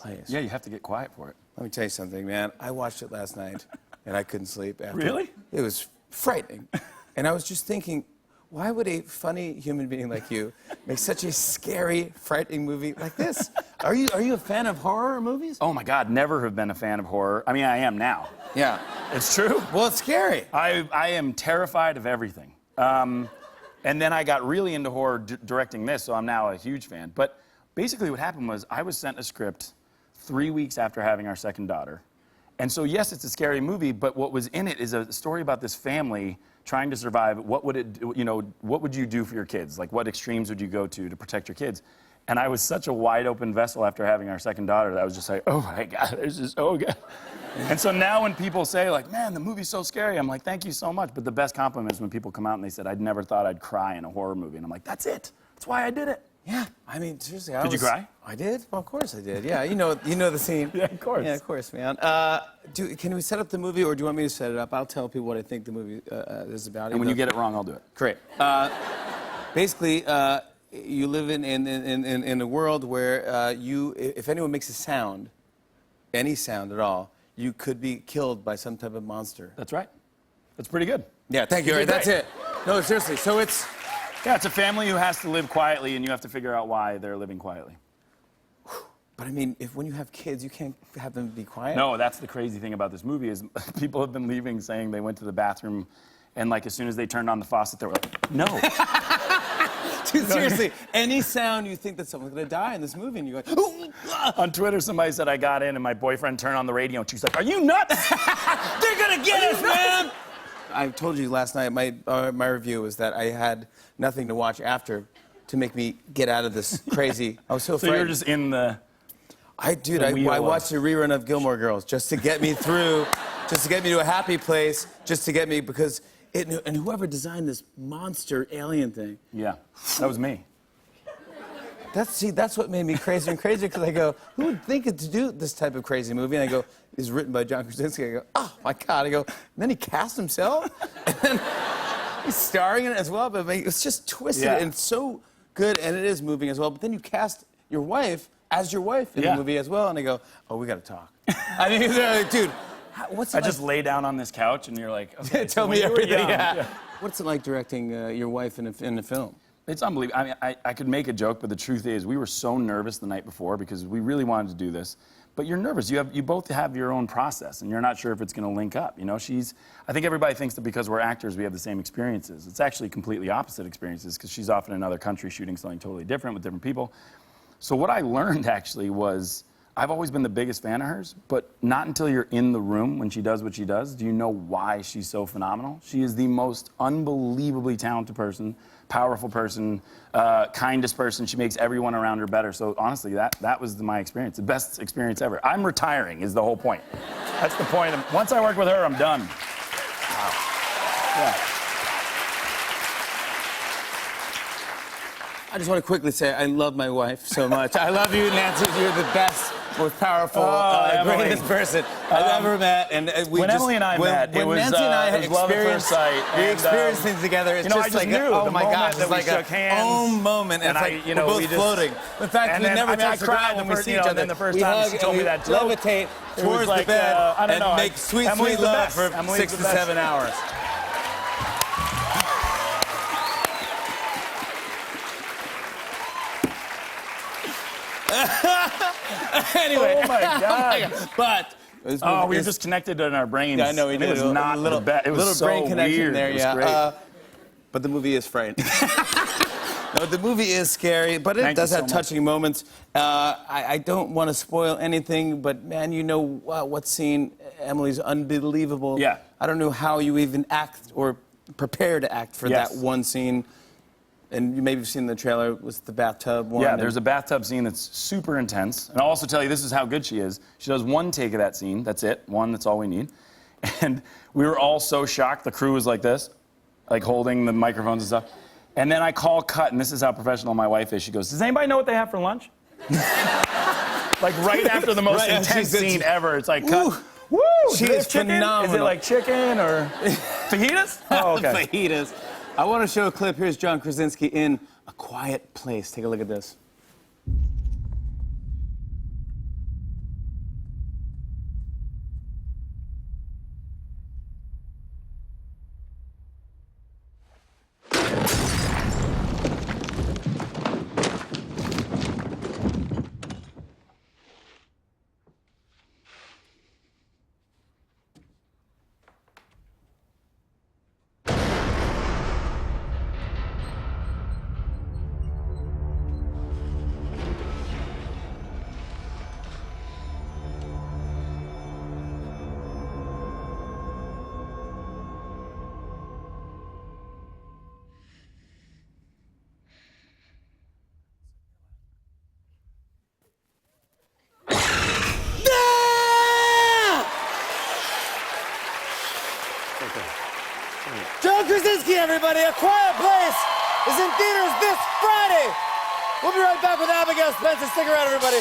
place. Yeah, you have to get quiet for it. Let me tell you something, man. I watched it last night, and I couldn't sleep after. Really? It was frightening. And I was just thinking, why would a funny human being like you make such a scary, frightening movie like this? Are you a fan of horror movies? Oh my God, never have been a fan of horror. I mean, I am now. Yeah. It's true. Well, it's scary. I am terrified of everything. And then I got really into horror directing this, so I'm now a huge fan. But basically what happened was I was sent a script 3 weeks after having our second daughter. And so, yes, it's a scary movie, but what was in it is a story about this family trying to survive. What would you do for your kids? Like, what extremes would you go to protect your kids? And I was such a wide open vessel after having our second daughter that I was just like, oh my God, this is so good. And so now when people say like, man, the movie's so scary, I'm like, thank you so much. But the best compliment is when people come out and they said, I'd never thought I'd cry in a horror movie. And I'm like, that's it. That's why I did it. Yeah, I mean, seriously, Did you cry? I did. Well, of course I did. Yeah, you know the scene. Yeah, of course. Yeah, of course, man. Can we set up the movie, or do you want me to set it up? I'll tell people what I think the movie is about. And when you get it wrong, I'll do it. Great. Basically, you live in a world where if anyone makes a sound, any sound at all, you could be killed by some type of monster. That's right. That's pretty good. Yeah, thank you. did That's great. it. No, seriously. So it's. Yeah, it's a family who has to live quietly, and you have to figure out why they're living quietly. But I mean, when you have kids, you can't have them be quiet. No, that's the crazy thing about this movie is people have been leaving saying they went to the bathroom, and like as soon as they turned on the faucet, they were like, no. Dude, seriously, any sound you think that someone's gonna die in this movie, and you're like, ooh, On Twitter, somebody said I got in, and my boyfriend turned on the radio, and she's like, are you nuts? they're gonna get us, man! I told you last night, my review was that I had nothing to watch after to make me get out of this crazy. I was so So frightened. you're just in the. I watched a rerun of Gilmore Girls just to get me through, just to get me to a happy place, just to get me because and whoever designed this monster alien thing. Yeah, that was me. That's what made me crazier and crazier because I go, who would think it to do this type of crazy movie? And I go, it's written by John Krasinski. I go, oh my God. I go, and then he cast himself, and then he's starring in it as well. But it's just twisted and so good, and it is moving as well. But then you cast your wife as your wife in the movie as well, and I go, oh, we got to talk. I mean, dude, what's it like? I just lay down on this couch, and you're like, okay, tell so me when you were everything. young- What's it like directing your wife in a film? It's unbelievable. I mean, I could make a joke, but the truth is, we were so nervous the night before because we really wanted to do this. But you're nervous. You both have your own process, and you're not sure if it's going to link up. You know, I think everybody thinks that because we're actors, we have the same experiences. It's actually completely opposite experiences because she's often in another country shooting something totally different with different people. So what I learned actually was I've always been the biggest fan of hers, but not until you're in the room when she does what she does do you know why she's so phenomenal. She is the most unbelievably talented person, powerful person, kindest person. She makes everyone around her better. So honestly, that was my experience, the best experience ever. I'm retiring is the whole point. That's the point. Once I work with her, I'm done. Wow. Yeah. I just want to quickly say I love my wife so much. I love you, Nancy. You're the best, most powerful, greatest person I've ever met. And when Emily and I met, it was Nancy and I it was love at first sight. We experienced things together. It's just like, oh my gosh, it's like a own moment. And it's like we're both floating. In fact, we never touch the ground when we see each other. The first we time hug she told me that and we levitate towards the bed and make sweet, sweet love for 6 to 7 hours. Anyway. Oh my God. But we were just connected in our brains. Yeah, I know we did. It was not little, the best. It was little so brain connection weird. there. It was Yeah. great. But the movie is frightening. No, the movie is scary, but it does have touching moments. I don't want to spoil anything, but man, you know what scene? Emily's unbelievable. Yeah. I don't know how you even act or prepare to act for that one scene. And you maybe have seen the trailer with the bathtub one. Yeah, there's a bathtub scene that's super intense. And I'll also tell you, this is how good she is. She does one take of that scene. That's it. One, that's all we need. And we were all so shocked. The crew was like this, like holding the microphones and stuff. And then I call cut, and this is how professional my wife is. She goes, does anybody know what they have for lunch? Like right after the most intense scene ever. It's like, cut. Woo! She is phenomenal. Is it like chicken or fajitas? Oh, okay. Fajitas. I want to show a clip. Here's John Krasinski in A Quiet Place. Take a look at this. Mikey, everybody. A Quiet Place is in theaters this Friday. We'll be right back with Abigail Spencer. Stick around, everybody.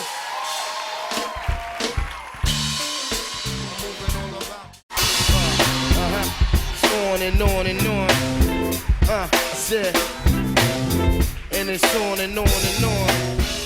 On and on and on. That's it. And it's on and on and on.